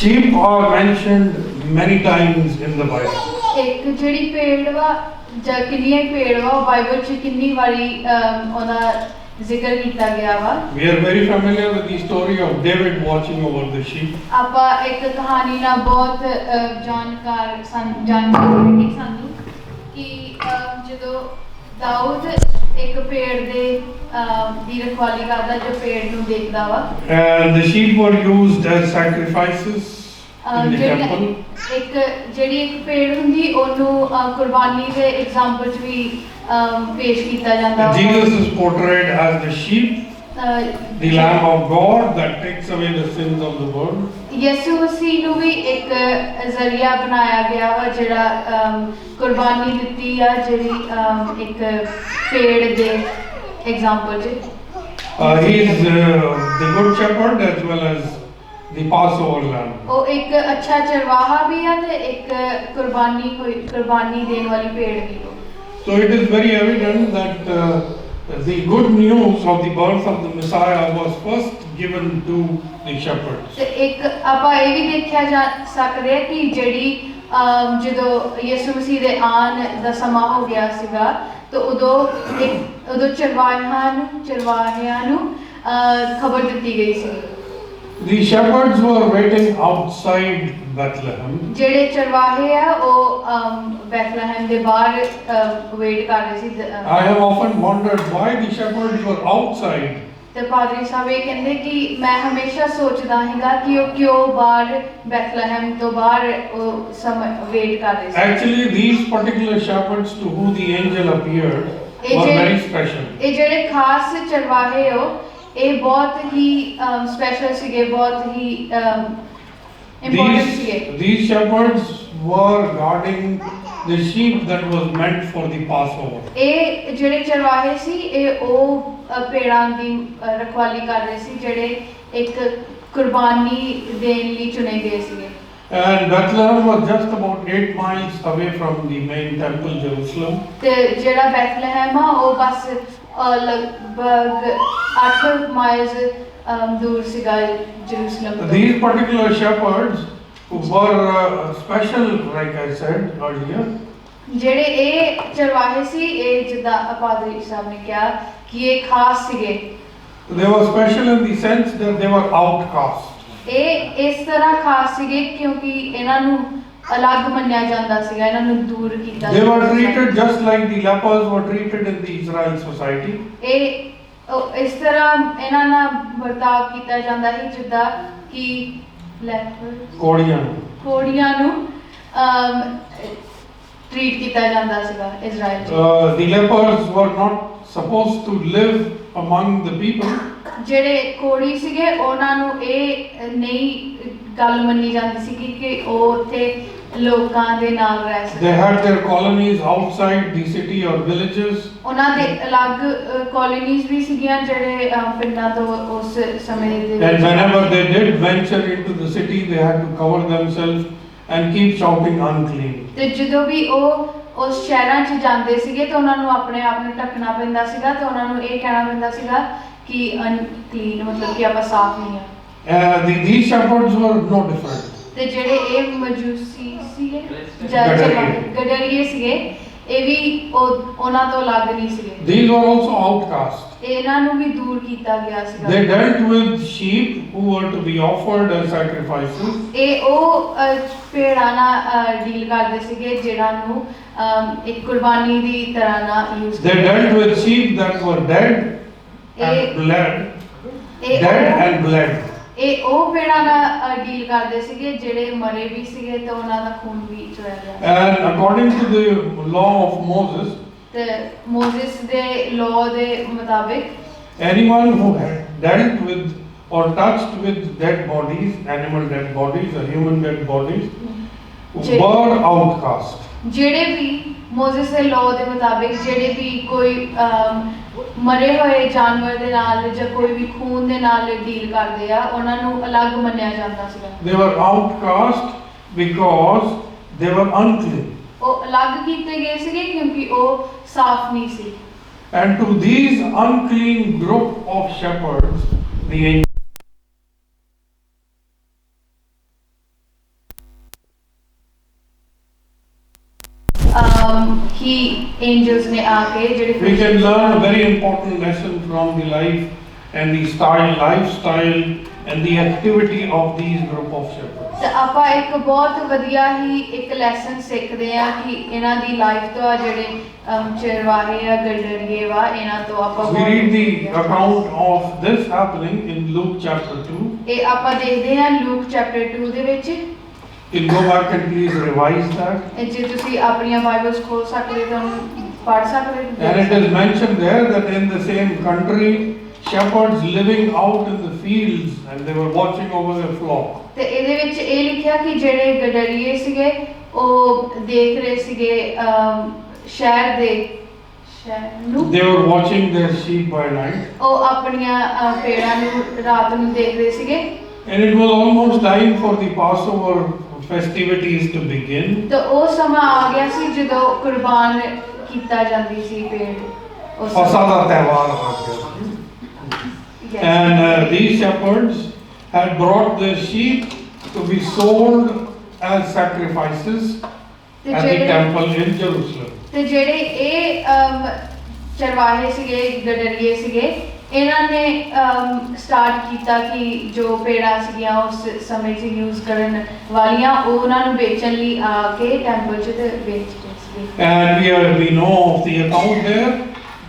Sheep are mentioned many times in the Bible. ਇੱਕ ਜਿਹੜੀ ਭੇਡ ਵਾ ਜਾਂ ਕਿੰਨੀਆਂ ਭੇਡ ਵਾ ਉਹ ਬਾਈਬਲ 'ਚ ਕਿੰਨੀ ਵਾਰੀ ਉਹਦਾ ਜ਼ਿਕਰ ਕੀਤਾ ਗਿਆ ਵਾ। We are very familiar with the story of David watching over the sheep. ਆਪਾਂ ਇੱਕ ਕਹਾਣੀ ਨਾਲ ਬਹੁਤ ਜਾਣਕਾਰੀ ਸਾਨੂੰ ਕਿ ਜਦੋਂ ਦਾਊਦ ਇੱਕ ਭੇਡ ਦੀ ਰਖਵਾਲੀ ਕਰਦਾ ਜੋ ਭੇਡ ਨੂੰ ਦੇਖਦਾ ਵਾ। And the sheep were used as sacrifices in the temple. ਇੱਕ ਜਿਹੜੀ ਇੱਕ ਭੇਡ ਹੁੰਦੀ ਉਹਨੂੰ ਕੁਰਬਾਨੀ ਦੇ ਐਗਜ਼ਾਮਪਲ 'ਚ ਵੀ ਪੇਸ਼ ਕੀਤਾ ਜਾਂਦਾ। Jesus is portrayed as the sheep, the Lamb of God that takes away the sins of the world. ਯਿਸੂ ਮਸੀਹ ਨੂੰ ਵੀ ਇੱਕ ਜ਼ਰੀਆ ਬਣਾਇਆ ਗਿਆ ਵਾ ਜਿਹੜਾ ਕੁਰਬਾਨੀ ਦਿੱਤੀ ਆ ਜਿਹੜੀ ਇੱਕ ਭੇਡ ਦੇ ਐਗਜ਼ਾਮਪਲ 'ਚ। He is the good shepherd as well as the Passover lamb. ਉਹ ਇੱਕ ਅੱਛਾ ਚਰਵਾਹਾ ਵੀ ਆ ਤੇ ਇੱਕ ਕੁਰਬਾਨੀ ਦੇਣ ਵਾਲੀ ਭੇਡ ਵੀ ਆ। So it is very evident that the good news of the birth of the Messiah was first given to the shepherds. ਤੇ ਇੱਕ ਆਪਾਂ ਇਹ ਵੀ ਦੇਖਿਆ ਜਾ ਸਕਦੇ ਕਿ ਜਿਹੜੀ ਜਦੋਂ ਯਿਸੂ ਮਸੀਹ ਦੇ ਆਉਣ ਦਾ ਸਮਾਂ ਹੋ ਗਿਆ ਸੀਗਾ ਤਾਂ ਉਦੋਂ ਚਰਵਾਹਿਆਂ ਨੂੰ ਖਬਰ ਦਿੱਤੀ ਗਈ ਸੀ। The shepherds were waiting outside Bethlehem. ਜਿਹੜੇ ਚਰਵਾਹੇ ਆ ਉਹ ਬੈਥਲਹਿਮ ਦੇ ਬਾਹਰ ਵੇਟ ਕਰ ਰਹੇ ਸੀ। I have often wondered why the shepherds were outside. ਤੇ ਪਾਦਰੀ ਸਾਹਿਬ ਇਹ ਕਹਿੰਦੇ ਕਿ ਮੈਂ ਹਮੇਸ਼ਾ ਸੋਚਦਾ ਹੈਗਾ ਕਿ ਉਹ ਕਿਉਂ ਬਾਹਰ ਬੈਥਲਹਿਮ ਤੋਂ ਬਾਹਰ ਉਹ ਸਮਾਂ ਵੇਟ ਕਰ ਰਹੇ ਸੀ। Actually, these particular shepherds to whom the angel appeared were very special. ਇਹ ਜਿਹੜੇ ਖਾਸ ਚਰਵਾਹੇ ਹੋ ਇਹ ਬਹੁਤ ਹੀ ਸਪੈਸ਼ਲ ਸੀਗੇ, ਬਹੁਤ ਹੀ ਇੰਪੋਰਟੈਂਟ ਸੀਗੇ। These shepherds were guarding the sheep that was meant for the Passover. ਇਹ ਜਿਹੜੇ ਚਰਵਾਹੇ ਸੀ ਇਹ ਉਹ ਭੇਡਾਂ ਦੀ ਰਖਵਾਲੀ ਕਰ ਰਹੇ ਸੀ ਜਿਹੜੇ ਇੱਕ ਕੁਰਬਾਨੀ ਦੇਣ ਲਈ ਚੁਣੇ ਗਏ ਸੀਗੇ। And Bethlehem was just about 8 miles away from the main temple, Jerusalem. ਤੇ ਜਿਹੜਾ ਬੈਥਲਹਿਮ ਆ ਉਹ ਬਸ ਲਗਭਗ 8 ਮਾਈਲਸ ਦੂਰ ਸੀਗਾ ਜਰੂਸਲਮ ਤੋਂ। These particular shepherds were special, like I said earlier. ਜਿਹੜੇ ਇਹ ਚਰਵਾਹੇ ਸੀ ਇਹ ਜਿੱਦਾਂ ਪਾਦਰੀ ਸਾਹਿਬ ਨੇ ਕਿਹਾ ਕਿ ਇਹ ਖਾਸ ਸੀਗੇ। They were special in the sense that they were outcast. ਇਹ ਇਸ ਤਰ੍ਹਾਂ ਖਾਸ ਸੀਗੇ ਕਿਉਂਕਿ ਇਹਨਾਂ ਨੂੰ ਅਲੱਗ ਮੰਨਿਆ ਜਾਂਦਾ ਸੀਗਾ, ਇਹਨਾਂ ਨੂੰ ਦੂਰ ਕੀਤਾ They were treated just like the lepers were treated in the Israel society. ਇਹ ਇਸ ਤਰ੍ਹਾਂ ਇਹਨਾਂ ਨਾਲ ਵਰਤਾਵ ਕੀਤਾ ਜਾਂਦਾ ਸੀ ਜਿੱਦਾਂ ਕਿ ਕੋੜੀਆਂ ਨੂੰ ਟ੍ਰੀਟ ਕੀਤਾ ਜਾਂਦਾ ਸੀਗਾ ਇਜ਼ਰਾਈਲ 'ਚ। The lepers were not supposed to live among the people. ਜਿਹੜੇ ਕੋੜੀ ਸੀਗੇ ਉਹਨਾਂ ਨੂੰ ਇਹ ਨਹੀਂ ਗੱਲ ਮੰਨੀ ਜਾਂਦੀ ਸੀ ਕਿ ਉਹ ਉੱਥੇ ਲੋਕਾਂ ਦੇ ਨਾਲ ਰਹਿ ਸਕਦੇ। They had their colonies outside the city or villages. ਉਹਨਾਂ ਦੇ ਅਲੱਗ ਕਾਲੋਨੀਜ਼ ਵੀ ਸੀਗੀਆਂ ਜਿਹੜੇ ਪਿੰਡਾਂ ਤੋਂ ਉਸ ਸਮੇਂ ਦੇ ਵਿੱਚ। And whenever they did venture into the city, they had to cover themselves and keep shouting unclean. ਤੇ ਜਦੋਂ ਵੀ ਉਹ ਉਸ ਸ਼ਹਿਰਾਂ 'ਚ ਜਾਂਦੇ ਸੀਗੇ ਤਾਂ ਉਹਨਾਂ ਨੂੰ ਆਪਣੇ ਆਪ ਨੂੰ ਢੱਕਣਾ ਪੈਂਦਾ ਸੀਗਾ ਤੇ ਉਹਨਾਂ ਨੂੰ ਇਹ ਕਹਿਣਾ ਪੈਂਦਾ ਸੀਗਾ ਕਿ ਅਨਕਲੀਨ ਮਤਲਬ ਕਿ ਆਪਾਂ ਸਾਫ਼ ਨਹੀਂ ਆ। These shepherds were no different. ਤੇ ਜਿਹੜੇ ਇਹ ਮਜੂਸੀ ਸੀਗੇ ਗਡਰੀਏ ਸੀਗੇ ਇਹ ਵੀ ਉਹਨਾਂ ਤੋਂ ਅਲੱਗ ਨਹੀਂ ਸੀਗੇ। These were also outcasts. ਇਹਨਾਂ ਨੂੰ ਵੀ ਦੂਰ ਕੀਤਾ ਗਿਆ ਸੀਗਾ। They dealt with sheep who were to be offered as sacrifices. ਇਹ ਉਹ ਭੇਡਾਂ ਨਾਲ ਡੀਲ ਕਰਦੇ ਸੀਗੇ ਜਿਹੜਾ ਨੂੰ ਇੱਕ ਕੁਰਬਾਨੀ ਦੀ ਤਰ੍ਹਾਂ ਨਾਲ use They dealt with sheep that were dead and bled. Dead and bled. ਇਹ ਉਹ ਭੇਡਾਂ ਨਾਲ ਡੀਲ ਕਰਦੇ ਸੀਗੇ ਜਿਹੜੇ ਮਰੇ ਵੀ ਸੀਗੇ ਤੇ ਉਹਨਾਂ ਦਾ ਖੂਨ ਵੀ ਚੋਇਆ ਗਿਆ। And according to the law of Moses, ਤੇ ਮੋਜ਼ਿਸ ਦੇ ਲਾਅ ਦੇ ਮੁਤਾਬਿਕ anyone who had dealt with or touched with dead bodies, animal dead bodies or human dead bodies, were outcast. ਜਿਹੜੇ ਵੀ ਮੋਜ਼ਿਸ ਦੇ ਲਾਅ ਦੇ ਮੁਤਾਬਿਕ ਜਿਹੜੇ ਵੀ ਕੋਈ ਮਰੇ ਹੋਏ ਜਾਨਵਰ ਦੇ ਨਾਲ ਜਾਂ ਕੋਈ ਵੀ ਖੂਨ ਦੇ ਨਾਲ ਡੀਲ ਕਰਦੇ ਆ ਉਹਨਾਂ ਨੂੰ ਅਲੱਗ ਮੰਨਿਆ ਜਾਂਦਾ ਸੀਗਾ। They were outcast because they were unclean. ਉਹ ਅਲੱਗ ਕੀਤੇ ਗਏ ਸੀਗੇ ਕਿਉਂਕਿ ਉਹ ਸਾਫ਼ ਨਹੀਂ ਸੀ। And to these unclean group of shepherds, the angel ही एंजल्स ने आके ਜਿਹੜੇ We can learn a very important lesson from the life and the lifestyle and the activity of these group of shepherds. ਤੇ ਆਪਾਂ ਇੱਕ ਬਹੁਤ ਵਧੀਆ ਹੀ ਇੱਕ ਲੈਸਨ ਸਿੱਖਦੇ ਆ ਕਿ ਇਹਨਾਂ ਦੀ ਲਾਈਫ ਤੋਂ ਆ ਜਿਹੜੇ ਚਰਵਾਹੇ ਆ ਗਡਰੀਏ ਵਾ ਇਹਨਾਂ ਤੋਂ ਆਪਾਂ We read the account of this happening in Luke chapter 2. ਇਹ ਆਪਾਂ ਦੇਖਦੇ ਹਾਂ ਲੂਕ ਚੈਪਟਰ 2 ਦੇ ਵਿੱਚ। You go back and please revise that. ਇਹ ਜੇ ਤੁਸੀਂ ਆਪਣੀਆਂ ਬਾਈਬਲਸ ਖੋਲ ਸਕਦੇ ਤਾਂ ਪੜ੍ਹ ਸਕਦੇ And it is mentioned there that in the same country, shepherds living out in the fields and they were watching over their flock. ਤੇ ਇਹਦੇ ਵਿੱਚ ਇਹ ਲਿਖਿਆ ਕਿ ਜਿਹੜੇ ਗਡਰੀਏ ਸੀਗੇ ਉਹ ਦੇਖ ਰਹੇ ਸੀਗੇ ਸ਼ਹਿਰ ਨੂੰ They were watching their sheep by night. ਉਹ ਆਪਣੀਆਂ ਭੇੜਾਂ ਨੂੰ ਰਾਤ ਨੂੰ ਦੇਖ ਰਹੇ ਸੀਗੇ। And it was almost time for the Passover festivities to begin. ਤਾਂ ਉਹ ਸਮਾਂ ਆ ਗਿਆ ਸੀ ਜਦੋਂ ਕੁਰਬਾਨ ਕੀਤਾ ਜਾਂਦੀ ਸੀ ਭੇਡ ਉਸ ਫਸਹ ਦਾ ਤਿਉਹਾਰ ਆ ਗਿਆ। And these shepherds had brought their sheep to be sold as sacrifices at the temple in Jerusalem. ਤੇ ਜਿਹੜੇ ਇਹ ਚਰਵਾਹੇ ਸੀਗੇ ਗਡਰੀਏ ਸੀਗੇ ਇਹਨਾਂ ਨੇ ਸਟਾਰਟ ਕੀਤਾ ਕਿ ਜੋ ਭੇੜਾਂ ਸੀਗੀਆਂ ਉਸ ਸਮੇਂ 'ਚ ਯੂਜ਼ ਕਰਨ ਵਾਲੀਆਂ ਉਹਨਾਂ ਨੂੰ ਵੇਚਣ ਲਈ ਆ ਕੇ ਟੈਂਪਲ 'ਚ ਤੇ ਵੇਚਦੇ ਸੀਗੇ। And we know of the account there.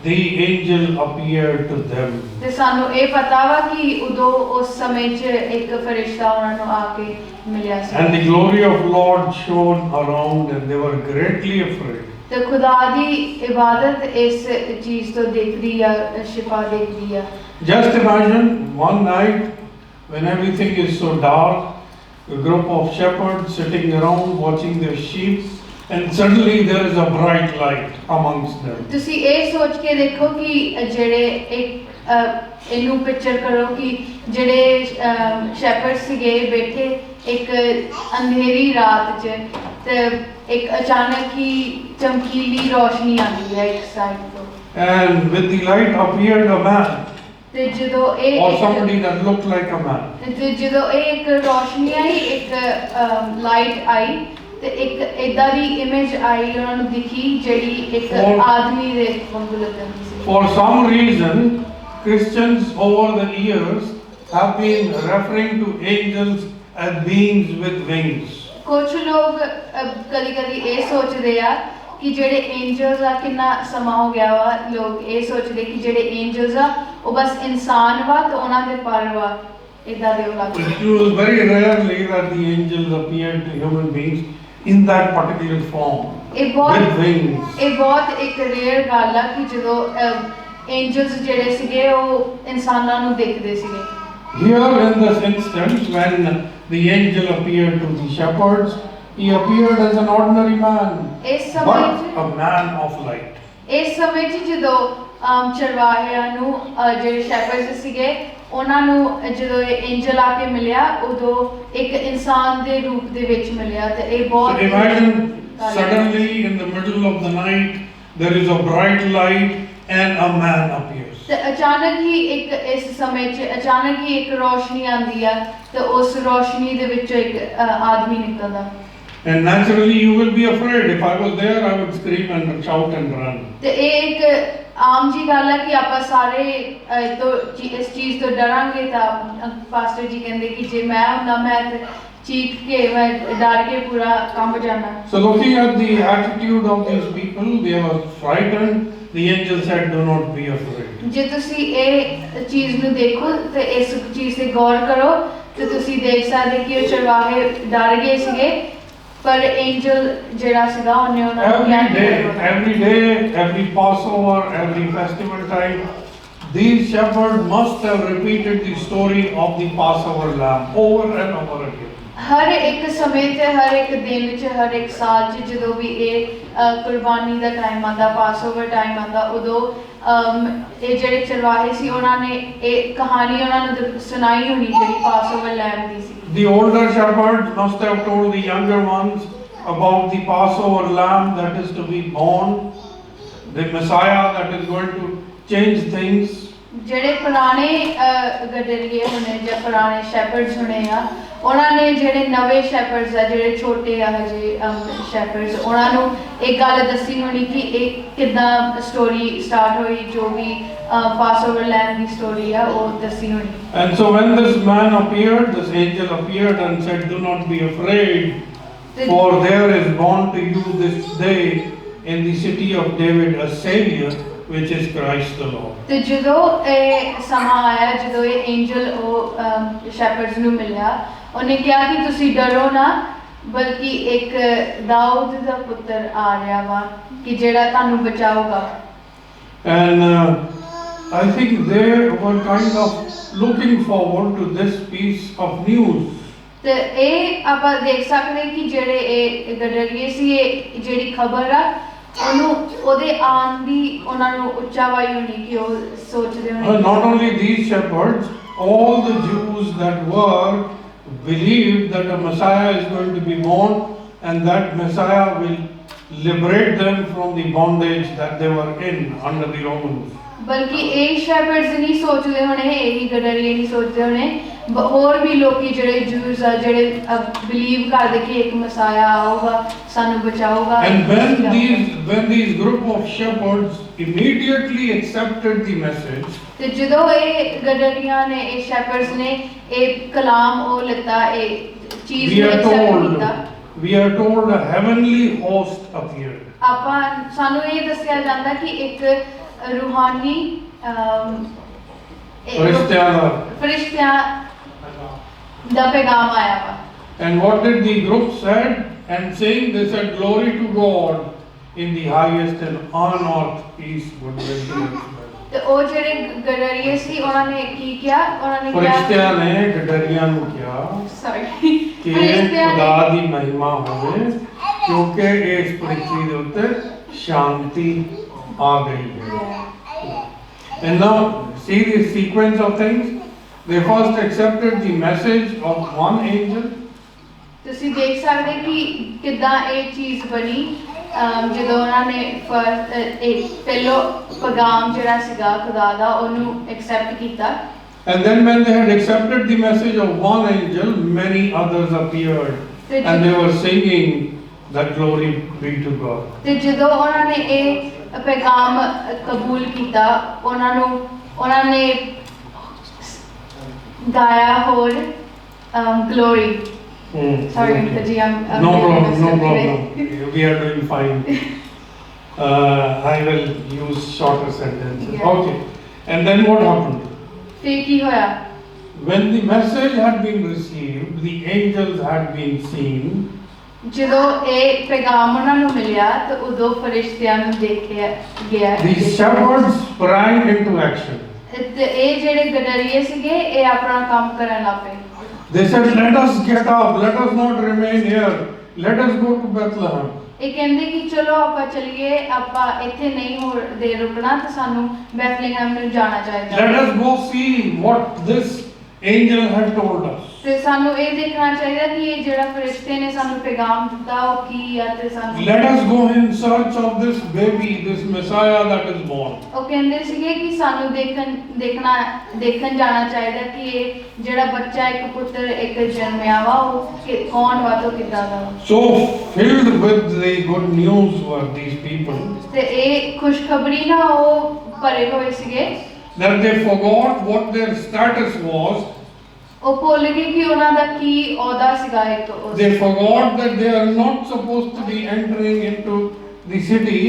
The angel appeared to them. ਤੇ ਸਾਨੂੰ ਇਹ ਪਤਾ ਵਾ ਕਿ ਉਦੋਂ ਉਸ ਸਮੇਂ 'ਚ ਇੱਕ ਫਰਿਸ਼ਤਾ ਉਹਨਾਂ ਨੂੰ ਆ ਕੇ ਮਿਲਿਆ ਸੀ। And the glory of Lord shone around and they were greatly afraid. ਤੇ ਖੁਦਾ ਦੀ ਇਬਾਦਤ ਇਸ ਚੀਜ਼ ਤੋਂ ਦਿਖਦੀ ਆ ਸ਼ਿਫਾ ਦਿਖਦੀ ਆ। Just imagine one night when everything is so dark, a group of shepherds sitting around watching their sheep. And suddenly there is a bright light amongst them. ਤੁਸੀਂ ਇਹ ਸੋਚ ਕੇ ਦੇਖੋ ਕਿ ਜਿਹੜੇ ਇੱਕ ਇਹਨੂੰ ਪਿਕਚਰ ਕਰੋ ਕਿ ਜਿਹੜੇ ਸ਼ੈਪਰਡ ਸੀਗੇ ਬੈਠੇ ਇੱਕ ਅੰਧੇਰੀ ਰਾਤ 'ਚ ਤੇ ਇੱਕ ਅਚਾਨਕ ਹੀ ਚਮਕੀਲੀ ਰੋਸ਼ਨੀ ਆਉਂਦੀ ਹੈ ਇੱਕ ਸਾਈਡ ਤੋਂ। And with the light appeared a man. ਤੇ ਜਦੋਂ ਇਹ or somebody that looked like a man. ਤੇ ਜਦੋਂ ਇਹ ਇੱਕ ਰੋਸ਼ਨੀ ਆਈ ਇੱਕ ਲਾਈਟ ਆਈ ਤੇ ਇੱਕ ਇਦਾਂ ਦੀ ਇਮੇਜ ਆਈ ਉਹਨਾਂ ਨੂੰ ਦਿਖੀ ਜਿਹੜੀ ਇੱਕ ਆਦਮੀ ਦੇ ਵਾਂਗੂ ਲੱਗਦੀ ਸੀ। For some reason, Christians over the years have been referring to angels as beings with wings. ਕੁਝ ਲੋਕ ਕਦੀ-ਕਦੀ ਇਹ ਸੋਚਦੇ ਆ ਕਿ ਜਿਹੜੇ ਐਂਜਲਸ ਆ ਕਿੰਨਾ ਸਮਾਂ ਹੋ ਗਿਆ ਵਾ ਲੋਕ ਇਹ ਸੋਚਦੇ ਕਿ ਜਿਹੜੇ ਐਂਜਲਸ ਆ ਉਹ ਬਸ ਇਨਸਾਨ ਵਾ ਤੇ ਉਹਨਾਂ ਦੇ ਪਰ ਵਾ ਇਦਾਂ ਦੇ ਉਹ ਲੱਗਦੇ। It was very rarely that the angels appeared to human beings in that particular form. With wings. ਇਹ ਬਹੁਤ ਇੱਕ ਰੇਅਰ ਗੱਲ ਆ ਕਿ ਜਦੋਂ ਐਂਜਲਸ ਜਿਹੜੇ ਸੀਗੇ ਉਹ ਇਨਸਾਨਾਂ ਨੂੰ ਦੇਖਦੇ ਸੀਗੇ। Here in this instance, when the angel appeared to the shepherds, he appeared as an ordinary man, but a man of light. ਇਸ ਸਮੇਂ 'ਚ ਜਦੋਂ ਚਰਵਾਹਿਆਂ ਨੂੰ ਜਿਹੜੇ ਸ਼ੈਪਰਡਸ ਸੀਗੇ ਉਹਨਾਂ ਨੂੰ ਜਦੋਂ ਇਹ ਐਂਜਲ ਆ ਕੇ ਮਿਲਿਆ ਉਦੋਂ ਇੱਕ ਇਨਸਾਨ ਦੇ ਰੂਪ ਦੇ ਵਿੱਚ ਮਿਲਿਆ ਤੇ ਇਹ ਬਹੁਤ So imagine suddenly in the middle of the night there is a bright light and a man appears. ਤੇ ਅਚਾਨਕ ਹੀ ਇੱਕ ਇਸ ਸਮੇਂ 'ਚ ਅਚਾਨਕ ਹੀ ਇੱਕ ਰੋਸ਼ਨੀ ਆਉਂਦੀ ਆ ਤੇ ਉਸ ਰੋਸ਼ਨੀ ਦੇ ਵਿੱਚੋਂ ਇੱਕ ਆਦਮੀ ਨਿਕਲਦਾ। And naturally you will be afraid. If I was there, I would scream and shout and run. ਤੇ ਇਹ ਇੱਕ ਆਮ ਜੀ ਗੱਲ ਹੈ ਕਿ ਆਪਾਂ ਸਾਰੇ ਇਸ ਚੀਜ਼ ਤੋਂ ਡਰਾਂਗੇ ਤਾਂ ਪਾਸਟਰ ਜੀ ਕਹਿੰਦੇ ਕਿ ਜੇ ਮੈਂ ਹੁੰਦਾ ਮੈਂ ਚੀਖ ਕੇ ਮੈਂ ਡਰ ਕੇ ਪੂਰਾ ਕੰਬ ਜਾਣਾ। So looking at the attitude of these people, they were frightened. The angel said, "Do not be afraid." ਜੇ ਤੁਸੀਂ ਇਹ ਚੀਜ਼ ਨੂੰ ਦੇਖੋ ਤੇ ਇਸ ਚੀਜ਼ ਤੇ ਗੌਰ ਕਰੋ ਤੇ ਤੁਸੀਂ ਦੇਖ ਸਕਦੇ ਕਿ ਉਹ ਚਰਵਾਹੇ ਡਰ ਗਏ ਸੀਗੇ ਪਰ ਐਂਜਲ ਜਿਹੜਾ ਸੀਗਾ ਉਹਨੇ ਉਹਨਾਂ ਨੂੰ every day, every Passover, every festival time, these shepherds must have repeated the story of the Passover lamb over and over again. ਹਰ ਇੱਕ ਸਮੇਂ ਤੇ ਹਰ ਇੱਕ ਦਿਨ 'ਚ ਹਰ ਇੱਕ ਸਾਲ 'ਚ ਜਦੋਂ ਵੀ ਇਹ ਕੁਰਬਾਨੀ ਦਾ ਟਾਈਮ ਆਉਂਦਾ ਪਾਸਓਵਰ ਟਾਈਮ ਆਉਂਦਾ ਉਦੋਂ ਇਹ ਜਿਹੜੇ ਚਰਵਾਹੇ ਸੀ ਉਹਨਾਂ ਨੇ ਇਹ ਕਹਾਣੀ ਉਹਨਾਂ ਨੂੰ ਸੁਣਾਈ ਹੋਣੀ ਜਿਹੜੀ ਪਾਸਓਵਰ lamb the C. The older shepherds must have told the younger ones about the Passover lamb that is to be born, the Messiah that is going to change things ਜਿਹੜੇ ਪੁਰਾਣੇ ਗਡਰੀਏ ਹੋਣੇ ਜਾਂ ਪੁਰਾਣੇ ਸ਼ੈਪਰਡਸ ਹੋਣੇ ਆ ਉਹਨਾਂ ਨੇ ਜਿਹੜੇ ਨਵੇਂ ਸ਼ੈਪਰਡਸ ਆ ਜਿਹੜੇ ਛੋਟੇ ਆ ਹਜੇ ਸ਼ੈਪਰਡਸ ਉਹਨਾਂ ਨੂੰ ਇੱਕ ਗੱਲ ਦੱਸੀ ਹੋਣੀ ਕਿ ਇਹ ਕਿੱਦਾਂ ਸਟੋਰੀ ਸਟਾਰਟ ਹੋਈ ਜੋ ਵੀ ਪਾਸਓਵਰ ਲੈਂਡ ਦੀ ਸਟੋਰੀ ਆ ਉਹ ਦੱਸੀ ਹੋਣੀ And so when this man appeared, this angel appeared and said, "Do not be afraid, for there is born to you this day in the city of David a Savior, which is Christ the Lord." ਤੇ ਜਦੋਂ ਇਹ ਸਮਾਂ ਆਇਆ ਜਦੋਂ ਇਹ Angel ਉਹ ਸ਼ੈਪਰਡਸ ਨੂੰ ਮਿਲਿਆ ਉਹਨੇ ਕਿਹਾ ਕਿ ਤੁਸੀਂ ਡਰੋ ਨਾ ਬਲਕਿ ਇੱਕ ਦਾਊਦ ਦਾ ਪੁੱਤਰ ਆ ਰਿਹਾ ਵਾ ਕਿ ਜਿਹੜਾ ਤੁਹਾਨੂੰ ਬਚਾਊਗਾ And I think they were kind of looking forward to this piece of news. ਤੇ ਇਹ ਆਪਾਂ ਦੇਖ ਸਕਦੇ ਕਿ ਜਿਹੜੇ ਇਹ ਗਡਰੀਏ ਸੀ ਇਹ ਜਿਹੜੀ ਖਬਰ ਆ ਉਹਨੂੰ ਉਹਦੇ ਆਉਣ ਦੀ ਉਹਨਾਂ ਨੂੰ ਉੱਚਾ ਵਾਈ ਹੋਣੀ ਕਿ ਉਹ ਸੋਚਦੇ ਹੋਣੇ Not only these shepherds, all the Jews that were believed that a Messiah is going to be born and that Messiah will liberate them from the bondage that they were in under the Romans. ਬਲਕਿ ਇਹ ਸ਼ੈਪਰਡਸ ਨਹੀਂ ਸੋਚਦੇ ਹੋਣੇ ਇਹੀ ਗਡਰੀਏ ਨਹੀਂ ਸੋਚਦੇ ਹੋਣੇ ਹੋਰ ਵੀ ਲੋਕੀ ਜਿਹੜੇ ਜੂਸ ਆ ਜਿਹੜੇ ਬਿਲੀਵ ਕਰਦੇ ਕਿ ਇੱਕ ਮਸਾਇਆ ਆਊਗਾ ਸਾਨੂੰ ਬਚਾਊਗਾ And when these group of shepherds immediately accepted the message, ਤੇ ਜਦੋਂ ਇਹ ਗਡਰੀਆਂ ਨੇ ਇਹ ਸ਼ੈਪਰਡਸ ਨੇ ਇਹ ਕਲਾਮ ਉਹ ਲਿੱਤਾ ਇਹ ਚੀਜ਼ ਨੂੰ ਐਕਸੈਪਟ ਕੀਤਾ we are told a heavenly host appeared. ਆਪਾਂ ਸਾਨੂੰ ਇਹ ਦੱਸਿਆ ਜਾਂਦਾ ਕਿ ਇੱਕ रूहानी फरिश्तियां दा पैगाम आया वा And what did the group said? And saying they said, "Glory to God in the highest and on earth peace goodwill to men." ਤੇ ਉਹ ਜਿਹੜੇ ਗਡਰੀਏ ਸੀ ਉਹਨਾਂ ਨੇ ਕੀ ਕਿਹਾ ਉਹਨਾਂ ਨੇ ਕਿਹਾ ਫਰਿਸ਼ਤਿਆਂ ਨੇ ਗਡਰੀਆਂ ਨੂੰ ਕਿਹਾ ਸੌਰੀ ਕਿ ਖੁਦਾ ਦੀ ਮਹਿਮਾ ਹੋਵੇ ਕਿਉਂਕਿ ਇਸ ਪ੍ਰਿਥਵੀ ਦੇ ਉੱਤੇ ਸ਼ਾਂਤੀ ਆ ਗਈ ਹੈ And now see the sequence of things. They first accepted the message of one angel. ਤੁਸੀਂ ਦੇਖ ਸਕਦੇ ਕਿ ਕਿੱਦਾਂ ਇਹ ਚੀਜ਼ ਬਣੀ ਜਦੋਂ ਉਹਨਾਂ ਨੇ ਪਹਿਲੋ ਪੈਗਾਮ ਜਿਹੜਾ ਸੀਗਾ ਖੁਦਾ ਦਾ ਉਹਨੂੰ ਐਕਸੈਪਟ ਕੀਤਾ And then when they had accepted the message of one angel, many others appeared and they were singing that glory be to God. ਤੇ ਜਦੋਂ ਉਹਨਾਂ ਨੇ ਇਹ ਪੈਗਾਮ ਕਬੂਲ ਕੀਤਾ ਉਹਨਾਂ ਨੇ ਗਾਇਆ ਹੋਰ ਗਲੋਰੀ sorry ਜੀ no problem we are doing fine I will use shorter sentences okay and then what happened ਫਿਰ ਕੀ ਹੋਇਆ when the message had been received the angels had been seen ਜਦੋਂ ਇਹ ਪੈਗਾਮ ਉਹਨਾਂ ਨੂੰ ਮਿਲਿਆ ਤਾਂ ਉਦੋਂ ਫਰਿਸ਼ਤਿਆਂ ਨੂੰ ਦੇਖਿਆ ਗਿਆ the shepherds sprang into action ਤੇ ਇਹ ਜਿਹੜੇ ਗਡਰੀਏ ਸੀਗੇ ਇਹ ਆਪਣਾ ਕੰਮ ਕਰਨ ਲੱਗ ਪਏ they said let us get up let us not remain here let us go to Bethlehem ਇਹ ਕਹਿੰਦੇ ਕਿ ਚਲੋ ਆਪਾਂ ਚਲੀਏ ਆਪਾਂ ਇੱਥੇ ਨਹੀਂ ਹੋਰ ਦੇਰ ਰੁਕਣਾ ਤੇ ਸਾਨੂੰ ਬੈਥਲੇਹਮ ਨੂੰ ਜਾਣਾ ਚਾਹੀਦਾ let us go see what this angel had told us ਤੇ ਸਾਨੂੰ ਇਹ ਦੇਖਣਾ ਚਾਹੀਦਾ ਕਿ ਇਹ ਜਿਹੜਾ ਫਰਿਸ਼ਤੇ ਨੇ ਸਾਨੂੰ ਪੈਗਾਮ ਦਿੱਤਾ ਉਹ ਕੀ ਆ ਤੇ ਸਾਨੂੰ let us go in search of this baby this Messiah that is born ਉਹ ਕਹਿੰਦੇ ਸੀਗੇ ਕਿ ਸਾਨੂੰ ਦੇਖਣ ਜਾਣਾ ਚਾਹੀਦਾ ਕਿ ਇਹ ਜਿਹੜਾ ਬੱਚਾ ਇੱਕ ਪੁੱਤਰ ਇੱਕ ਜਨਮਿਆ ਵਾ ਉਹ ਕੌਣ ਵਾ ਤੇ ਕਿੱਦਾਂ ਦਾ so filled with the good news were these people ਤੇ ਇਹ ਖੁਸ਼ਖਬਰੀ ਨਾਲ ਉਹ ਭਰੇ ਹੋਏ ਸੀਗੇ that they forgot what their status was ਉਹ ਭੁੱਲ ਗਏ ਕਿ ਉਹਨਾਂ ਦਾ ਕੀ ਅਹੁਦਾ ਸੀਗਾ ਇੱਕ they forgot that they are not supposed to be entering into the city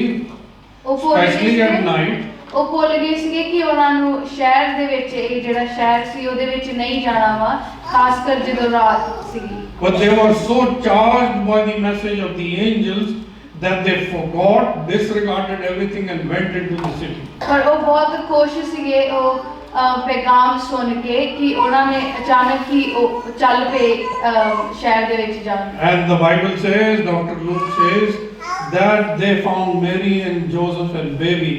especially at night ਉਹ ਭੁੱਲ ਗਏ ਸੀਗੇ ਕਿ ਉਹਨਾਂ ਨੂੰ ਸ਼ਹਿਰ ਦੇ ਵਿੱਚ ਇਹ ਜਿਹੜਾ ਸ਼ਹਿਰ ਸੀ ਉਹਦੇ ਵਿੱਚ ਨਹੀਂ ਜਾਣਾ ਵਾ ਖਾਸ ਕਰ ਜਦੋਂ ਰਾਤ ਸੀਗੀ but they were so charged by the message of the angels that they forgot disregarded everything and went into the city ਪਰ ਉਹ ਬਹੁਤ ਖੁਸ਼ ਸੀਗੇ ਉਹ ਪੈਗਾਮ ਸੁਣ ਕੇ ਕਿ ਉਹਨਾਂ ਨੇ ਅਚਾਨਕ ਹੀ ਉਹ ਚੱਲ ਪਏ ਸ਼ਹਿਰ ਦੇ ਵਿੱਚ ਜਾਣ and the Bible says Dr. Luke says that they found Mary and Joseph and baby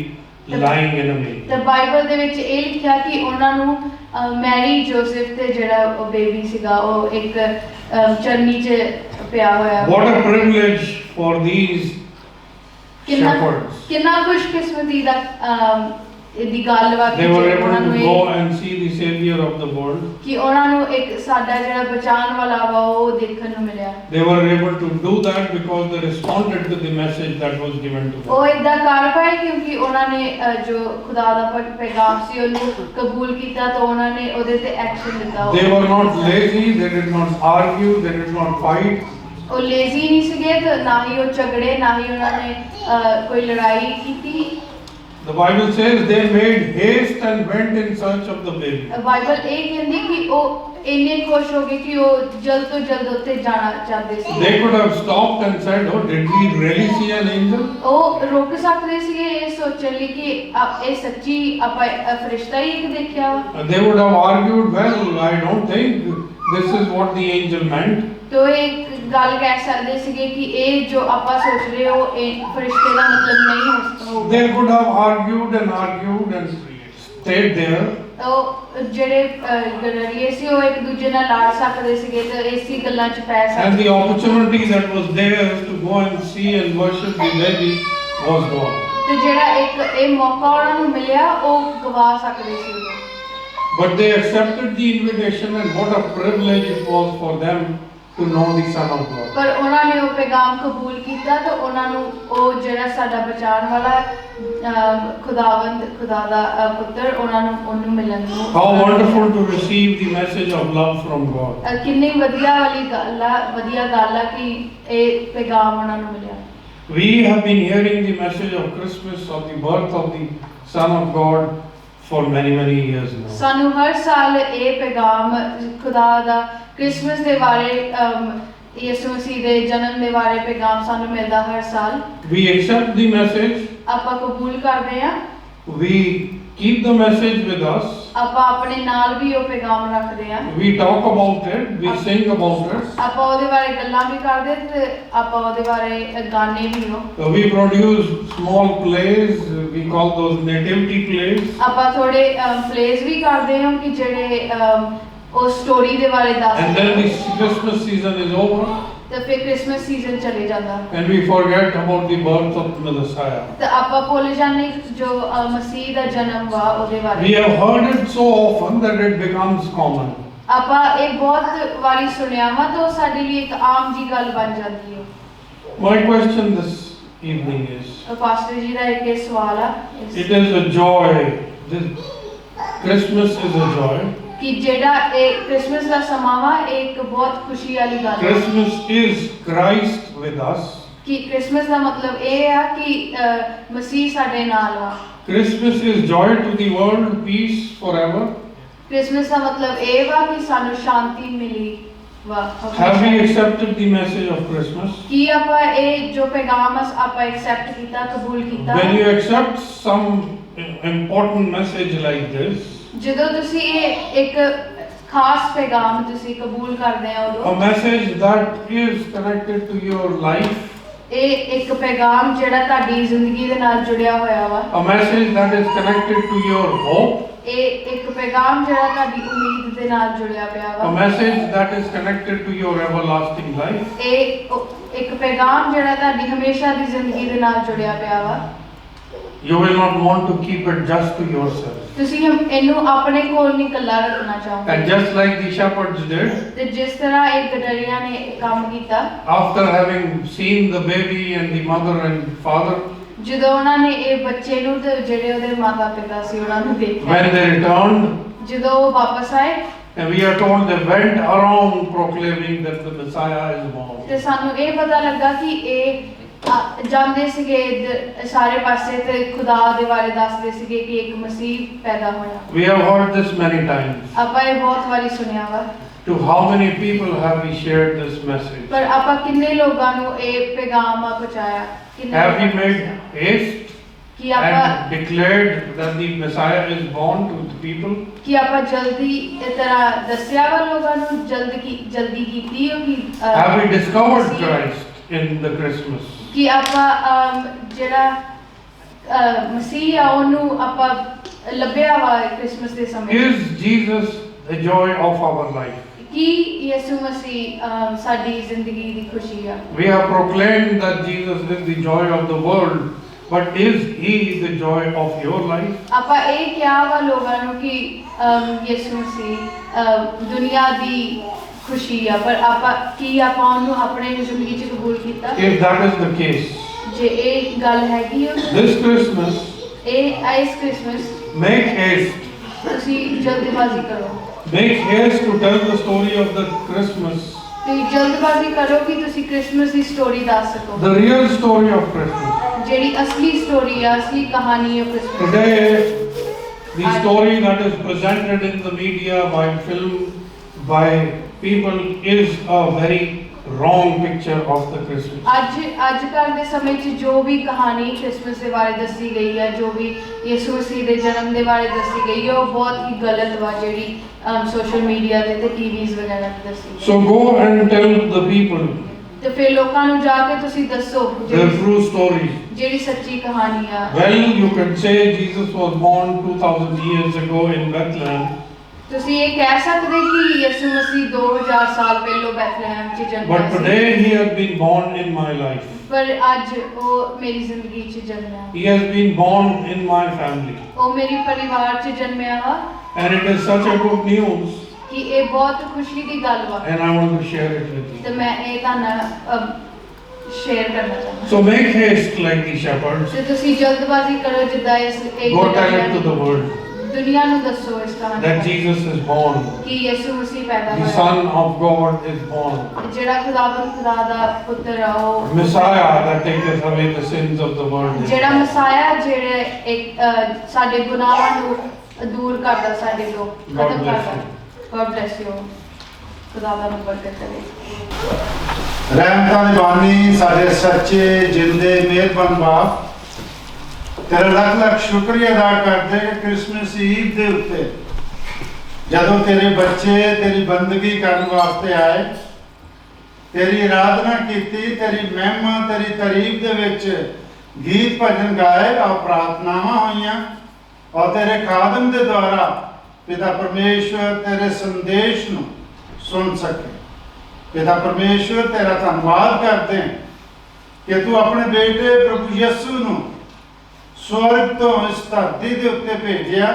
lying in a manger ਤੇ ਬਾਈਬਲ ਦੇ ਵਿੱਚ ਇਹ ਲਿਖਿਆ ਕਿ ਉਹਨਾਂ ਨੂੰ ਮੈਰੀ ਜੋਸਫ ਤੇ ਜਿਹੜਾ ਉਹ ਬੇਬੀ ਸੀਗਾ ਉਹ ਇੱਕ ਚਰਨੀ 'ਚ ਪਿਆ ਹੋਇਆ what a privilege for these shepherds ਕਿੰਨਾ ਖੁਸ਼ਕਿਸਮਤੀ ਦਾ ਦੀ ਗੱਲ ਵਾ They were able ਉਹਨਾਂ to ਨੂੰ go ਇਹ and see the Savior of the world. ਕਿ ਉਹਨਾਂ ਨੂੰ ਇੱਕ ਸਾਡਾ ਜਿਹੜਾ ਬਚਾਉਣ ਵਾਲਾ ਵਾ ਉਹ ਦੇਖਣ ਨੂੰ ਮਿਲਿਆ। They were able to do that because they responded to the message that was given to them. ਉਹ ਇਦਾਂ ਕਰ ਪਾਏ ਕਿਉਂਕਿ ਉਹਨਾਂ ਨੇ ਜੋ ਖੁਦਾ ਦਾ ਪੈਗਾਮ ਸੀ ਉਹਨੂੰ ਕਬੂਲ ਕੀਤਾ ਤਾਂ ਉਹਨਾਂ ਨੇ ਉਹਦੇ ਤੇ ਐਕਸ਼ਨ ਲਿੱਤਾ। They were not lazy, they did not argue, they did not fight. ਉਹ ਲੇਜ਼ੀ ਨਹੀਂ ਸੀਗੇ ਤੇ ਨਾ ਹੀ ਉਹ ਝਗੜੇ ਨਾ ਹੀ ਉਹਨਾਂ ਨੇ ਕੋਈ ਲੜਾਈ ਕੀਤੀ। The Bible says they made haste and went in search of the baby. Bible ਇਹ ਕਹਿੰਦੀ ਕਿ ਉਹ ਇੰਨੇ ਖੁਸ਼ ਹੋ ਗਏ ਕਿ ਉਹ ਜਲਦ ਤੋਂ ਜਲਦ ਉੱਥੇ ਜਾਣਾ ਚਾਹਦੇ ਸੀ। They could have stopped and said, "Oh, did we really see an angel?" ਉਹ ਰੁਕ ਸਕਦੇ ਸੀਗੇ ਇਹ ਸੋਚਣ ਲਈ ਕਿ ਇਹ ਸੱਚੀ ਆਪਾਂ ਫਰਿਸ਼ਤਾ ਹੀ ਇੱਕ ਦੇਖਿਆ ਵਾ। And they would have argued, "Well, I don't think this is what the angel meant." ਤੋ ਇੱਕ ਗੱਲ ਕਹਿ ਸਕਦੇ ਸੀਗੇ ਕਿ ਇਹ ਜੋ ਆਪਾਂ ਸੋਚ ਰਹੇ ਹੋ ਇਹ ਫਰਿਸ਼ਤੇ ਦਾ ਮਤਲਬ ਨਹੀਂ ਹੋਊਗਾ। They could have argued and stayed there. ਉਹ ਜਿਹੜੇ ਗਡਰੀਏ ਸੀ ਉਹ ਇੱਕ ਦੂਜੇ ਨਾਲ ਲੜ ਸਕਦੇ ਸੀਗੇ ਤੇ ਇਸੇ ਗੱਲਾਂ 'ਚ ਪੈ And ਸਕਦੇ। the opportunity that was there to go and see and worship the baby was gone. ਤੇ ਜਿਹੜਾ ਇੱਕ ਇਹ ਮੌਕਾ ਉਹਨਾਂ ਨੂੰ ਮਿਲਿਆ ਉਹ ਗਵਾ ਸਕਦੇ ਸੀ ਉਦੋਂ। But they accepted the invitation, and what a privilege it was for them to know the Son of God. ਪਰ ਉਹਨਾਂ ਨੇ ਉਹ ਪੈਗਾਮ ਕਬੂਲ ਕੀਤਾ ਤੇ ਉਹਨਾਂ ਨੂੰ ਉਹ ਜਿਹੜਾ ਸਾਡਾ ਬਚਾਉਣ ਵਾਲਾ ਖੁਦਾ ਦਾ ਪੁੱਤਰ ਉਹਨਾਂ ਨੂੰ ਉਹਨੂੰ ਮਿਲਣ ਨੂੰ। How wonderful to receive the message of love from God. ਕਿੰਨੀ ਵਧੀਆ ਗੱਲ ਆ ਕਿ ਇਹ ਪੈਗਾਮ ਉਹਨਾਂ ਨੂੰ ਮਿਲਿਆ। We have been hearing the message of Christmas, of the birth of the Son of God for many years now. ਸਾਨੂੰ ਹਰ ਸਾਲ ਇਹ ਪੈਗਾਮ ਖੁਦਾ ਦਾ ਕ੍ਰਿਸਮਸ ਦੇ ਬਾਰੇ ਯਿਸੂ ਮਸੀਹ ਦੇ ਜਨਮ ਦੇ ਬਾਰੇ ਪੈਗਾਮ ਸਾਨੂੰ ਮਿਲਦਾ ਹਰ ਸਾਲ। We accept the message. ਆਪਾਂ ਕਬੂਲ ਕਰਦੇ ਹਾਂ। We keep the message with us. ਆਪਾਂ ਆਪਣੇ ਨਾਲ ਵੀ ਉਹ ਪੈਗਾਮ ਰੱਖਦੇ ਹਾਂ। We talk about it. We sing about it. ਆਪਾਂ ਉਹਦੇ ਬਾਰੇ ਗੱਲਾਂ ਵੀ ਕਰਦੇ ਤੇ ਆਪਾਂ ਉਹਦੇ ਬਾਰੇ ਗਾਣੇ ਵੀ ਹੋ। We produce small plays. We call those nativity plays. ਆਪਾਂ ਥੋੜੇ ਪਲੇਸ ਵੀ ਕਰਦੇ ਹਾਂ ਕਿ ਜਿਹੜੇ ਉਹ ਸਟੋਰੀ ਦੇ ਬਾਰੇ And ਦੱਸਦੇ then ਹਨ। the Christmas season is over, ਤੇ ਫਿਰ ਕ੍ਰਿਸਮਸ ਸੀਜ਼ਨ ਚਲੇ ਜਾਂਦਾ and we forget about the birth of the Messiah. ਤੇ ਆਪਾਂ ਭੁੱਲ ਜਾਂਦੇ ਜੋ ਮਸੀਹ ਦਾ ਜਨਮ ਵਾ ਉਹਦੇ We ਬਾਰੇ। have heard it so often that it becomes common. ਆਪਾਂ ਇਹ ਬਹੁਤ ਵਾਰੀ ਸੁਣਿਆ ਵਾ ਤਾਂ ਉਹ ਸਾਡੇ ਲਈ ਇੱਕ ਆਮ ਜੀ ਗੱਲ ਬਣ ਜਾਂਦੀ ਹੈ। My question this evening is, pastor ਜੀ ਦਾ ਇੱਕ ਇਹ ਸਵਾਲ ਆ it is a joy. This Christmas is a joy. ਕਿ ਜਿਹੜਾ ਇਹ ਕ੍ਰਿਸਮਸ ਦਾ ਸਮਾਂ ਵਾ ਇਹ ਇੱਕ ਬਹੁਤ ਖੁਸ਼ੀ ਵਾਲੀ ਗੱਲ ਹੈ। Christmas is Christ with us. ਕਿ ਕ੍ਰਿਸਮਸ ਦਾ ਮਤਲਬ ਇਹ ਆ ਕਿ ਮਸੀਹ ਸਾਡੇ ਨਾਲ ਵਾ। Christmas is joy to the world, peace forever. Christmas ਦਾ ਮਤਲਬ ਇਹ ਵਾ ਕਿ ਸਾਨੂੰ ਸ਼ਾਂਤੀ ਮਿਲੀ ਵਾ। Have we accepted the message of Christmas? ਕੀ ਆਪਾਂ ਇਹ ਜੋ ਪੈਗਾਮ ਆਪਾਂ ਐਕਸੈਪਟ ਕੀਤਾ ਕਬੂਲ ਕੀਤਾ? When you accept some important message like this, ਜਦੋਂ ਤੁਸੀਂ ਇਹ ਇੱਕ ਖਾਸ ਪੈਗਾਮ ਤੁਸੀਂ ਕਬੂਲ ਕਰਦੇ ਹੋ a ਉਦੋਂ message that is connected to your life, ਇਹ ਇੱਕ ਪੈਗਾਮ ਜਿਹੜਾ ਤੁਹਾਡੀ ਜ਼ਿੰਦਗੀ ਦੇ ਨਾਲ ਜੁੜਿਆ ਹੋਇਆ ਵਾ। a message that is connected to your hope, ਇਹ ਇੱਕ ਪੈਗਾਮ ਜਿਹੜਾ ਤੁਹਾਡੀ ਉਮੀਦ ਦੇ ਨਾਲ ਜੁੜਿਆ ਪਿਆ a ਵਾ। message that is connected to your everlasting life. ਇਹ ਇੱਕ ਪੈਗਾਮ ਜਿਹੜਾ ਤੁਹਾਡੀ ਹਮੇਸ਼ਾ ਦੀ ਜ਼ਿੰਦਗੀ ਦੇ ਨਾਲ ਜੁੜਿਆ ਪਿਆ ਵਾ। You will not want to keep it just to yourself. ਤੁਸੀਂ ਇਹਨੂੰ ਆਪਣੇ ਕੋਲ ਨਹੀਂ ਇਕੱਲਾ ਰੱਖਣਾ ਚਾਹੋਗੇ। And just like the shepherds did, ਤੇ ਜਿਸ ਤਰ੍ਹਾਂ ਇਹ ਗਡਰੀਆਂ ਨੇ ਕੰਮ ਕੀਤਾ after having seen the baby and the mother and father, ਜਦੋਂ ਉਹਨਾਂ ਨੇ ਇਹ ਬੱਚੇ ਨੂੰ ਤੇ ਜਿਹੜੇ ਉਹਦੇ ਮਾਤਾ ਪਿਤਾ ਸੀ ਉਹਨਾਂ ਨੂੰ ਦੇਖਿਆ, when they returned, ਜਦੋਂ ਉਹ ਵਾਪਸ ਆਏ and we are told they went around proclaiming that the Messiah is born. ਤੇ ਸਾਨੂੰ ਇਹ ਪਤਾ ਲੱਗਾ ਕਿ ਇਹ ਜਾਂਦੇ ਸੀਗੇ ਸਾਰੇ ਪਾਸੇ ਤੇ ਖੁਦਾ ਦੇ ਬਾਰੇ ਦੱਸਦੇ ਸੀਗੇ ਕਿ ਇੱਕ ਮਸੀਹ ਪੈਦਾ ਹੋਇਆ। We have heard this many times. ਆਪਾਂ ਇਹ ਬਹੁਤ ਵਾਰੀ ਸੁਣਿਆ ਵਾ। To how many people have we shared this message? ਪਰ ਆਪਾਂ ਕਿੰਨੇ ਲੋਕਾਂ ਨੂੰ ਇਹ ਪੈਗਾਮ ਪਹੁੰਚਾਇਆ? Have we made haste ਕਿ ਆਪਾਂ and declared that the Messiah is born to the people? ਕਿ ਆਪਾਂ ਜਲਦੀ ਇਸ ਤਰ੍ਹਾਂ ਦੱਸਿਆ ਵਾ ਲੋਕਾਂ ਨੂੰ ਜਲਦੀ ਕੀਤੀ ਹੋ ਕਿ Have we discovered Christ in the Christmas? ਕਿ ਆਪਾਂ ਜਿਹੜਾ ਮਸੀਹ ਆ ਉਹਨੂੰ ਆਪਾਂ ਲੱਭਿਆ ਵਾ ਕ੍ਰਿਸਮਸ ਦੇ ਸਮੇਂ। Is Jesus the joy of our life? ਕਿ ਯਿਸੂ ਮਸੀਹ ਸਾਡੀ ਜ਼ਿੰਦਗੀ ਦੀ ਖੁਸ਼ੀ ਆ। We have proclaimed that Jesus is the joy of the world but is He the joy of your life? ਆਪਾਂ ਇਹ ਕਿਹਾ ਵਾ ਲੋਕਾਂ ਨੂੰ ਕਿ ਯਿਸੂ ਮਸੀਹ ਦੁਨੀਆ ਦੀ ਖੁਸ਼ੀ ਆ, ਪਰ ਆਪਾਂ ਉਹਨੂੰ ਆਪਣੇ ਜ਼ਿੰਦਗੀ 'ਚ ਕਬੂਲ ਕੀਤਾ? If that is the case, ਜੇ ਇਹ ਗੱਲ ਹੈਗੀ ਆ, this Christmas, ਇਸ ਕ੍ਰਿਸਮਸ make haste. ਤੁਸੀਂ ਜਲਦਬਾਜ਼ੀ ਕਰੋ। Make haste to tell the story of the Christmas, ਤੁਸੀਂ ਜਲਦਬਾਜ਼ੀ ਕਰੋ ਕਿ ਤੁਸੀਂ ਕ੍ਰਿਸਮਸ ਦੀ ਸਟੋਰੀ ਦੱਸ ਸਕੋ, the real story of Christmas. ਜਿਹੜੀ ਅਸਲੀ ਸਟੋਰੀ ਆ, ਅਸਲੀ ਕਹਾਣੀ ਹੈ Christmas. Today, the story that is presented in the media, by film, by people, is a very wrong picture of the Christmas. ਅੱਜ ਕੱਲ੍ਹ ਦੇ ਸਮੇਂ 'ਚ ਜੋ ਵੀ ਕਹਾਣੀ ਕ੍ਰਿਸਮਸ ਦੇ ਬਾਰੇ ਦੱਸੀ ਗਈ ਹੈ, ਜੋ ਵੀ ਯਿਸੂ ਮਸੀਹ ਦੇ ਜਨਮ ਦੇ ਬਾਰੇ ਦੱਸੀ ਗਈ ਹੈ, ਉਹ ਬਹੁਤ ਹੀ ਗਲਤ ਵਾ, ਜਿਹੜੀ ਸੋਸ਼ਲ ਮੀਡੀਆ ਤੇ ਟੀਵੀਜ਼ ਵਗੈਰਾ ਤੇ ਦੱਸੀ ਗਈ। So go and tell the people ਤੇ ਫਿਰ ਲੋਕਾਂ ਨੂੰ ਜਾ ਕੇ ਤੁਸੀਂ ਦੱਸੋ their true story. ਜਿਹੜੀ ਸੱਚੀ ਕਹਾਣੀ ਆ। Well, you can say Jesus was born 2000 years ago in Bethlehem. ਤੁਸੀਂ ਇਹ ਕਹਿ ਸਕਦੇ ਕਿ ਯਿਸੂ ਮਸੀਹ 2000 ਸਾਲ ਪਹਿਲਾਂ ਬੈਥਲਹਿਮ 'ਚ ਜਨਮਿਆ But C, today he has been born in my life. ਪਰ ਅੱਜ ਉਹ ਮੇਰੀ ਜ਼ਿੰਦਗੀ 'ਚ ਜਨਮਿਆ, He has been born in my family. ਉਹ ਮੇਰੀ ਪਰਿਵਾਰ 'ਚ ਜਨਮਿਆ ਵਾ। And it is such a good news, ਕਿ ਇਹ ਬਹੁਤ ਖੁਸ਼ੀ ਦੀ ਗੱਲ ਵਾ, and I want to share it with you. ਤੇ ਮੈਂ ਇਹ ਤੁਹਾਨੂੰ ਸ਼ੇਅਰ ਕਰਨਾ ਚਾਹੁੰਦਾ। So make haste like the shepherds. ਤੇ ਤੁਸੀਂ ਜਲਦਬਾਜ਼ੀ ਕਰੋ ਜਿੱਦਾਂ Go tell it to the world ਦੁਨੀਆ ਨੂੰ ਦੱਸੋ ਇਸ ਕਹਾਣੀ that Jesus is born. ਕਿ ਯਿਸੂ ਮਸੀਹ ਪੈਦਾ The ਹੋਇਆ, Son of God is born. ਜਿਹੜਾ ਖੁਦਾ ਦਾ ਪੁੱਤਰ ਆ, ਉਹ Messiah that taketh away the sins of the world. ਜਿਹੜਾ ਮਸਾਇਆ, ਜਿਹੜੇ ਇੱਕ ਸਾਡੇ ਗੁਨਾਹਾਂ ਨੂੰ ਦੂਰ ਕਰਦਾ, ਸਾਡੇ ਤੋਂ ਖਤਮ bless ਕਰਦਾ। God bless you. ਖੁਦਾ ਦਾ ਬਰਕਤ ਕਰੇ। ਰਹਿਮਤਾਂ ਦੇ ਬਾਨੀ, ਸਾਡੇ ਸੱਚੇ ਜਿੰਦੇ ਮਿਹਰਬਾਨ ਬਾਪ, ਤੇਰਾ ਲੱਖ ਲੱਖ ਸ਼ੁਕਰੀਆ ਅਦਾ ਕਰਦੇ ਕਿ ਕ੍ਰਿਸਮਸ ਈਵ ਦੇ ਉੱਤੇ ਜਦੋਂ ਤੇਰੇ ਬੱਚੇ ਤੇਰੀ ਬੰਦਗੀ ਕਰਨ ਵਾਸਤੇ ਆਏ, ਤੇਰੀ ਆਰਾਧਨਾ ਕੀਤੀ, ਤੇਰੀ ਮਹਿਮਾ, ਤੇਰੀ ਤਾਰੀਫ ਦੇ ਵਿੱਚ ਗੀਤ ਭਜਨ ਗਾਏ, ਔਰ ਪ੍ਰਾਰਥਨਾਵਾਂ ਹੋਈਆਂ, ਔਰ ਤੇਰੇ ਖਾਦਮ ਦੇ ਦੁਆਰਾ ਪਿਤਾ ਪਰਮੇਸ਼ਵਰ ਤੇਰੇ ਸੰਦੇਸ਼ ਨੂੰ ਸੁਣ ਸਕੇ। ਪਿਤਾ ਪਰਮੇਸ਼ਵਰ ਤੇਰਾ ਧੰਨਵਾਦ ਕਰਦੇ ਹਾਂ ਕਿ ਤੂੰ ਆਪਣੇ ਬੇਟੇ ਪ੍ਰਭੂ ਯਿਸੂ ਨੂੰ ਸਵਰਗ ਤੋਂ ਇਸ ਧਰਤੀ ਦੇ ਉੱਤੇ ਭੇਜਿਆ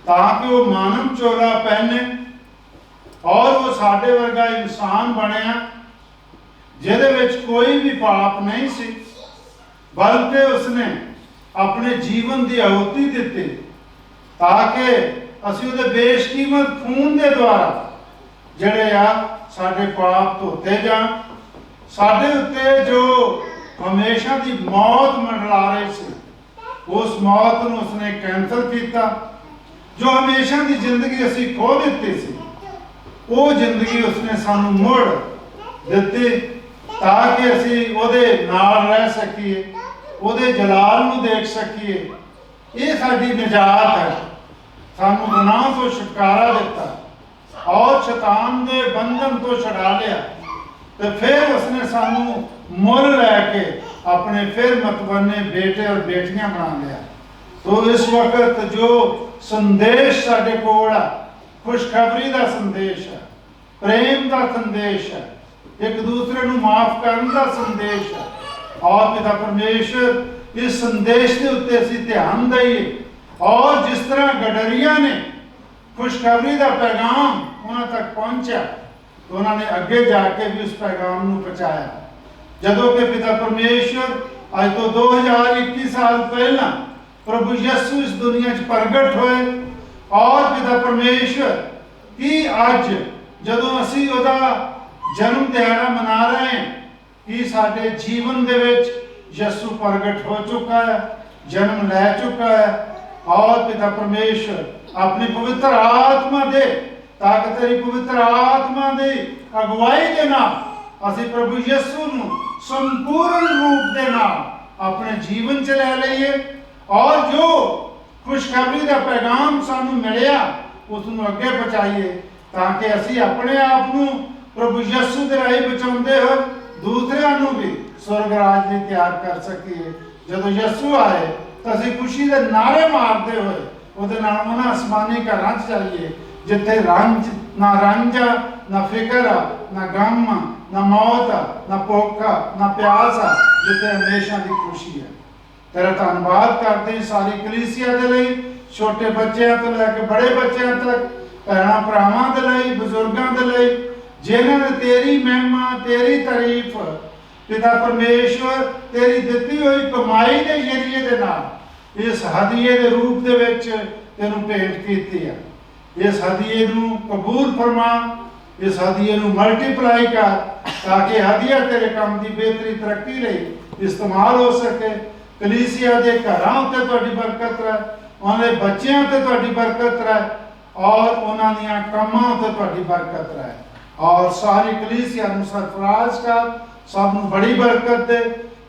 ਤਾਂ ਕਿ ਉਹ ਮਾਨਵ ਚੋਲਾ ਪਹਿਨੇ ਔਰ ਉਹ ਸਾਡੇ ਵਰਗਾ ਇਨਸਾਨ ਬਣਿਆ ਜਿਹਦੇ ਵਿੱਚ ਕੋਈ ਵੀ ਪਾਪ ਨਹੀਂ ਸੀ, ਬਲਕਿ ਉਸਨੇ ਆਪਣੇ ਜੀਵਨ ਦੀ ਆਹੁਤੀ ਦਿੱਤੀ ਤਾਂ ਕਿ ਅਸੀਂ ਉਹਦੇ ਬੇਸ਼ਕੀਮਤ ਖੂਨ ਦੇ ਦੁਆਰਾ ਜਿਹੜੇ ਆ ਸਾਡੇ ਪਾਪ ਧੋਤੇ ਜਾਣ। ਸਾਡੇ ਉੱਤੇ ਜੋ ਹਮੇਸ਼ਾ ਦੀ ਮੌਤ ਮੰਡਰਾ ਰਹੀ ਸੀ, ਉਸ ਮੌਤ ਨੂੰ ਉਸਨੇ ਕੈਂਸਲ ਕੀਤਾ। ਜੋ ਹਮੇਸ਼ਾ ਦੀ ਜ਼ਿੰਦਗੀ ਅਸੀਂ ਖੋ ਦਿੱਤੀ ਸੀ, ਉਹ ਜ਼ਿੰਦਗੀ ਉਸਨੇ ਸਾਨੂੰ ਮੁੜ ਦਿੱਤੀ ਤਾਂ ਕਿ ਅਸੀਂ ਉਹਦੇ ਨਾਲ ਰਹਿ ਸਕੀਏ, ਉਹਦੇ ਜਲਾਲ ਨੂੰ ਦੇਖ ਸਕੀਏ। ਇਹ ਸਾਡੀ ਨਿਜਾਤ ਹੈ। ਸਾਨੂੰ ਗੁਨਾਹ ਤੋਂ ਛੁਟਕਾਰਾ ਦਿੱਤਾ ਔਰ ਸ਼ੈਤਾਨ ਦੇ ਬੰਧਨ ਤੋਂ ਛੁਡਾ ਲਿਆ, ਤੇ ਫਿਰ ਉਸਨੇ ਸਾਨੂੰ ਮੁੱਲ ਲੈ ਕੇ ਆਪਣੇ ਫਿਰ ਮਤਵੰਨੇ ਬੇਟੇ ਔਰ ਬੇਟੀਆਂ ਬਣਾ ਲਿਆ। ਤੋ ਇਸ ਵਕਤ ਜੋ ਸੰਦੇਸ਼ ਸਾਡੇ ਕੋਲ ਆ, ਖੁਸ਼ਖਬਰੀ ਦਾ ਸੰਦੇਸ਼ ਹੈ, ਪ੍ਰੇਮ ਦਾ ਸੰਦੇਸ਼ ਹੈ, ਇੱਕ ਦੂਸਰੇ ਨੂੰ ਮਾਫ ਕਰਨ ਦਾ ਸੰਦੇਸ਼ ਹੈ, ਔਰ ਪਿਤਾ ਪਰਮੇਸ਼ਰ ਇਸ ਸੰਦੇਸ਼ ਦੇ ਉੱਤੇ ਅਸੀਂ ਧਿਆਨ ਦਈਏ। ਔਰ ਜਿਸ ਤਰ੍ਹਾਂ ਗਡਰੀਆਂ ਨੇ ਖੁਸ਼ਖਬਰੀ ਦਾ ਪੈਗਾਮ ਉਹਨਾਂ ਤੱਕ ਪਹੁੰਚਿਆ, ਤਾਂ ਉਹਨਾਂ ਨੇ ਅੱਗੇ ਜਾ ਕੇ ਵੀ ਉਸ ਪੈਗਾਮ ਨੂੰ ਪਹੁੰਚਾਇਆ। ਜਦੋਂ ਕਿ ਪਿਤਾ ਪਰਮੇਸ਼ਰ ਅੱਜ ਤੋਂ 2021 ਸਾਲ ਪਹਿਲਾਂ ਪ੍ਰਭੂ ਯਿਸੂ ਇਸ ਦੁਨੀਆ 'ਚ ਪ੍ਰਗਟ ਹੋਏ, ਔਰ ਪਿਤਾ ਪਰਮੇਸ਼ਰ ਕੀ ਅੱਜ ਜਦੋਂ ਅਸੀਂ ਉਹਦਾ ਜਨਮ ਦਿਹਾੜਾ ਮਨਾ ਰਹੇ ਹਾਂ, ਕਿ ਸਾਡੇ ਜੀਵਨ ਦੇ ਵਿੱਚ ਯਿਸੂ ਪ੍ਰਗਟ ਹੋ ਚੁੱਕਾ ਹੈ, ਜਨਮ ਲੈ ਚੁੱਕਾ ਹੈ। ਔਰ ਪਿਤਾ ਪਰਮੇਸ਼ਰ ਆਪਣੀ ਪਵਿੱਤਰ ਆਤਮਾ ਦੇ ਤਾਕਤ, ਤੇਰੀ ਪਵਿੱਤਰ ਆਤਮਾ ਦੀ ਅਗਵਾਈ ਦੇ ਨਾਲ ਅਸੀਂ ਪ੍ਰਭੂ ਯਿਸੂ ਨੂੰ ਸੰਪੂਰਨ ਰੂਪ ਦੇ ਨਾਲ ਆਪਣੇ ਜੀਵਨ 'ਚ ਲੈ ਲਈਏ, ਔਰ ਜੋ ਖੁਸ਼ਖਬਰੀ ਦਾ ਪੈਗਾਮ ਸਾਨੂੰ ਮਿਲਿਆ ਉਸ ਨੂੰ ਅੱਗੇ ਪਹੁੰਚਾਈਏ, ਤਾਂ ਕਿ ਅਸੀਂ ਆਪਣੇ ਆਪ ਨੂੰ ਪ੍ਰਭੂ ਯਿਸੂ ਦੇ ਰਾਹੀਂ ਬਚਾਉਂਦੇ ਹੋਏ ਦੂਸਰਿਆਂ ਨੂੰ ਵੀ ਸਵਰਗ ਰਾਜ ਲਈ ਤਿਆਰ ਕਰ ਸਕੀਏ। ਜਦੋਂ ਯਿਸੂ ਆਏ ਤਾਂ ਅਸੀਂ ਖੁਸ਼ੀ ਦੇ ਨਾਅਰੇ ਮਾਰਦੇ ਹੋਏ ਉਹਦੇ ਨਾਲ ਉਹਨਾਂ ਅਸਮਾਨੀ ਘਰਾਂ 'ਚ ਜਾਈਏ ਜਿੱਥੇ ਰੰਜ ਆ, ਨਾ ਫਿਕਰ ਆ, ਨਾ ਗਮ ਆ, ਨਾ ਮੌਤ ਆ, ਨਾ ਭੁੱਖ ਆ, ਨਾ ਪਿਆਸ ਆ, ਜਿੱਥੇ ਹਮੇਸ਼ਾ ਦੀ ਖੁਸ਼ੀ ਹੈ। तेरा धन्नवाद करते हैं सारी कलीसिया दे लई, छोटे बच्चों तो लैके बड़े बच्चों तक, भैणों भरावां दे लई, बुजुर्गों दे लई, जिन्हां ने तेरी महिमा तेरी तारीफ पिता परमेश्वर तेरी दित्ती हुई कमाई के जरिए दे नाल इस हदीए के रूप दे विच तेनू भेंट कीती है। इस हदीए नू कबूल फरमा, इस हदीए नू मल्टीप्लाई कर, ताकि हदीया तेरे काम की बेहतरी तरक्की लई इस्तेमाल हो सके। कलीसिया के घरां उत्ते तुहाडी बरकत रहे, उन्हां दे बच्चियां ते तुहाडी बरकत रहे, और उन्हां दियां कमां ते तुहाडी बरकत रहे, और सारी कलीसिया नू सरफराज कर, सब नू बड़ी बरकत दे।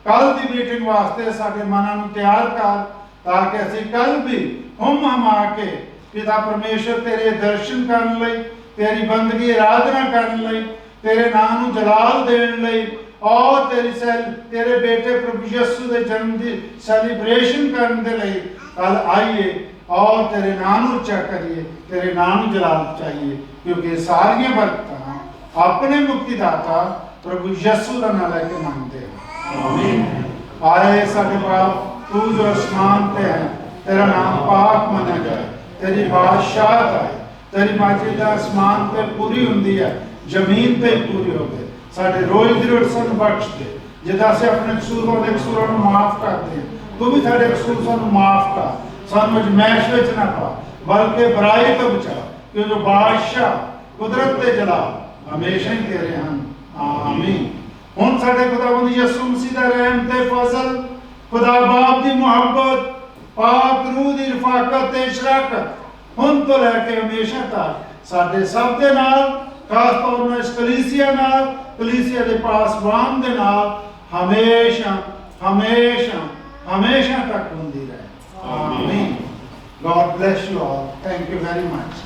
कल की मीटिंग वास्ते साडे मनां नू तैयार कर, ताकि असीं कल भी हम आके पिता परमेश्वर तेरे दर्शन करन लई, तेरी बंदगी आराधना करन लई, तेरे नाम नू जलाल देण लई, और तेरे बेटे प्रभु यीशु के जन्म की सैलीब्रेशन करने दे लई कल आइए, और तेरे नाम नू उच्चा करिए, तेरे नाम नू जलाल चाहिए, क्योंकि सारियां बरकतां अपने मुक्तिदाता प्रभु यीशु का नाम लेके मांगते हैं। आमीन। आए साडे बाप तू जो आसमान पे है, तेरा नाम पाक मना जाए, तेरी बादशाहत आए, तेरी मर्जी आसमान पे पूरी हुंदी है, जमीन पे पूरी हो गए। साडे रोज दी रोटी सानू बख्श दे, जिद्दां असीं अपने कसूरों नू माफ करते हैं, तू भी साडे कसूर सानू माफ कर, सानू अजमैश विच ना पा, बल्कि बुराई तो बचा, क्योंकि बादशाह कुदरत ते जलाल हमेशा ही तेरे हैं। आमीन। हुण साडे खुदावंद यीशु मसीह दा रहम ते फजल, खुदा बाप दी मोहब्बत, पाक रूह दी रफाकत ते शराकत हुण तो लैके हमेशा तक साडे सब दे नाल, खास तौर नाल इस कलीसिया नाल, कलीसिया दे पासवान दे नाल हमेशा हमेशा हमेशा तक हुंदी रहे। आमीन। God bless you all. Thank you very much.